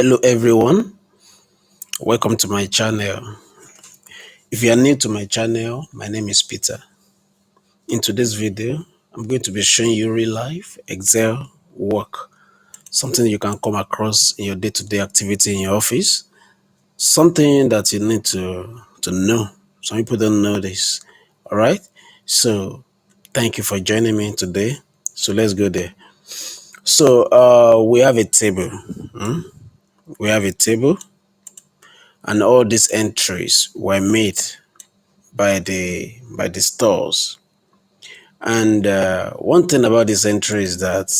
Hello everyone, welcome to my channel. If you are new to my channel, my name is Peter. In today's video, I'm going to be showing you real life Excel work, something you can come across in your day-to-day activity in your office, something that you need to know. Some people don't know this. All right, so thank you for joining me today. So let's go there. So we have a table. We have a table, and all these entries were made by the stores. And one thing about this entry is that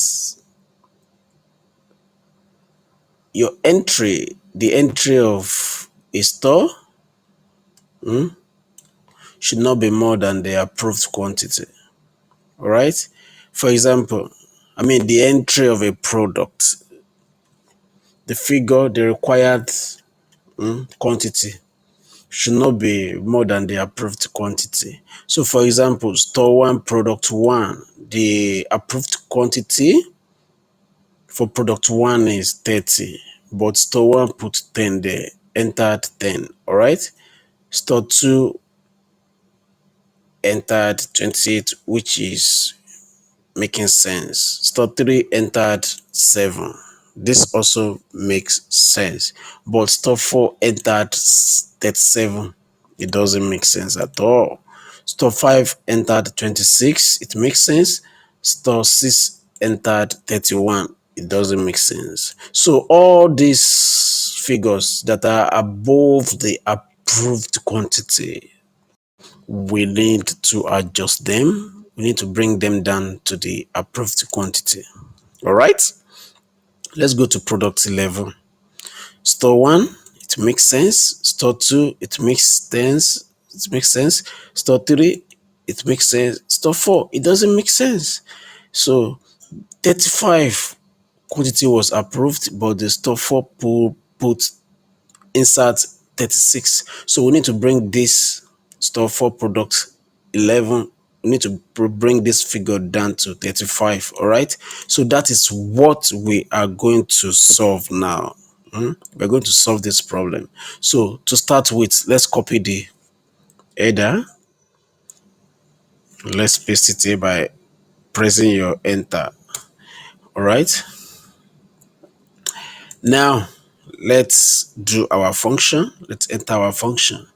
your entry, the entry of a store, should not be more than the approved quantity. All right. For example, the entry of a product, the figure, the required quantity should not be more than the approved quantity. So for example, store one, product one, the approved quantity for product one is 30, but store one put 10 there, entered 10. All right. Store two entered 28, which is making sense. Store three entered 7. This also makes sense. But store four entered 37. It doesn't make sense at all. Store 5 entered 26. It makes sense. Store 6 entered 31. It doesn't make sense. So all these figures that are above the approved quantity, we need to adjust them. We need to bring them down to the approved quantity. All right. Let's go to product 11. Store 1, it makes sense. Store 2, it makes sense. Store 3, it makes sense. Store 4, it doesn't make sense. So 35 quantity was approved, but the store 4 put insert 36. So we need to bring this store 4 product 11. We need to bring this figure down to 35. All right. So that is what we are going to solve now. We're going to solve this problem. So to start with, let's copy the header. Let's paste it here by pressing your enter. All right. Now let's do our function. Let's enter our function.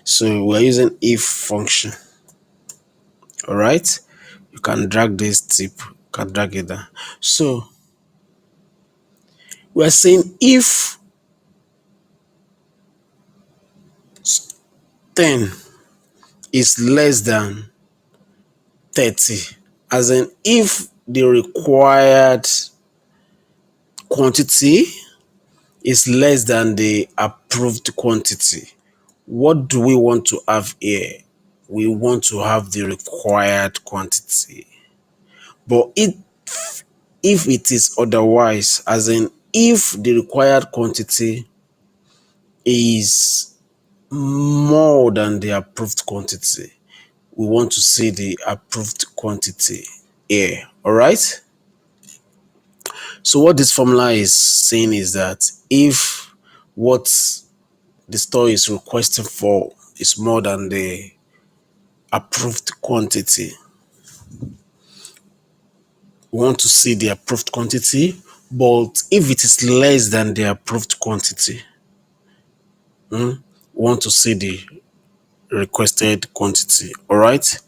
So we're using if function. All right. You can drag this tip. You can drag it down. So we're saying if 10 is less than 30, as in if the required quantity is less than the approved quantity, what do we want to have here? We want to have the required quantity. But if it is otherwise, as in if the required quantity is more than the approved quantity, we want to see the approved quantity here. All right. So what this formula is saying is that if what the store is requesting for is more than the approved quantity, we want to see the approved quantity. But if it is less than the approved quantity, we want to see the requested quantity. All right.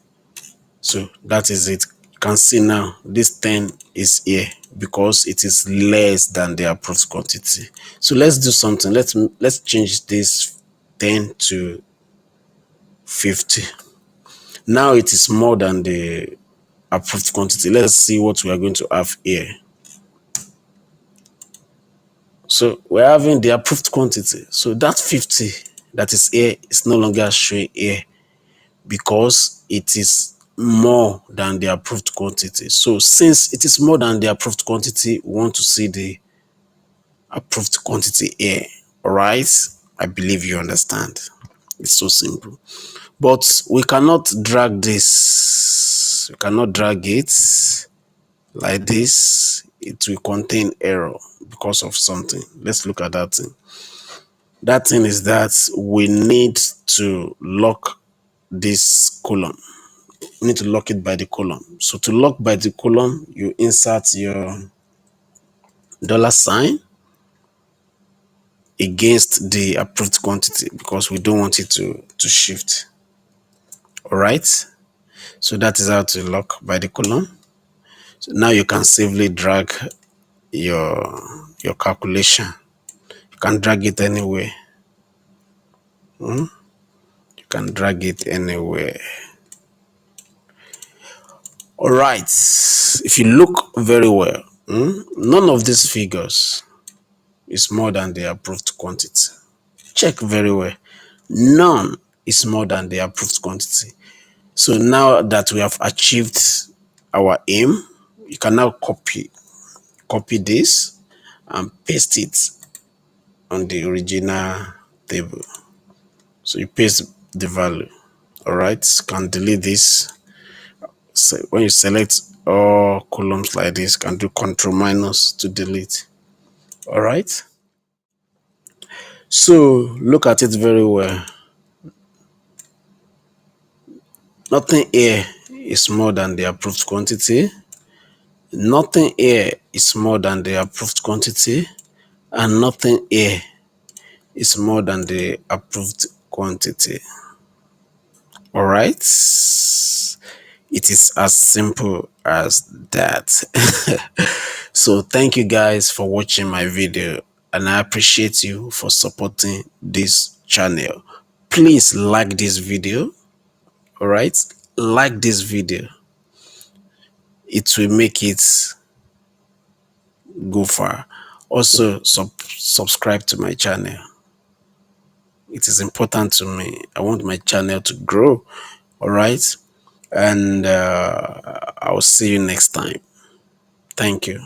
So that is it. You can see now this 10 is here because it is less than the approved quantity. So let's do something. Let's change this 10 to 50. Now it is more than the approved quantity. Let's see what we are going to have here. So we're having the approved quantity. So that 50 that is here is no longer showing here because it is more than the approved quantity. So since it is more than the approved quantity, we want to see the approved quantity here. All right. I believe you understand. It's so simple. But we cannot drag this. We cannot drag it like this. it will contain error because of something. Let's look at that thing. That thing is that we need to lock this column. We need to lock it by the column. So to lock by the column, you insert your $sign against the approved quantity because we don't want it to shift. All right. So that is how to lock by the column. So now you can safely drag your calculation. You can drag it anywhere. You can drag it anywhere. All right. If you look very well, none of these figures is more than the approved quantity. Check very well. None is more than the approved quantity. So now that we have achieved our aim, you can now copy this and paste it on the original table. So you paste the value. All right, you can delete this. So when you select all columns like this, you can do Control minus to delete. All right. So look at it very well. Nothing here is more than the approved quantity. Nothing here is more than the approved quantity. And nothing here is more than the approved quantity. All right. It is as simple as that. So thank you guys for watching my video, and I appreciate you for supporting this channel. Please like this video. All right, like this video. It will make it go far. Also subscribe to my channel. It is important to me. I want my channel to grow. All right, and I'll see you next time. Thank you.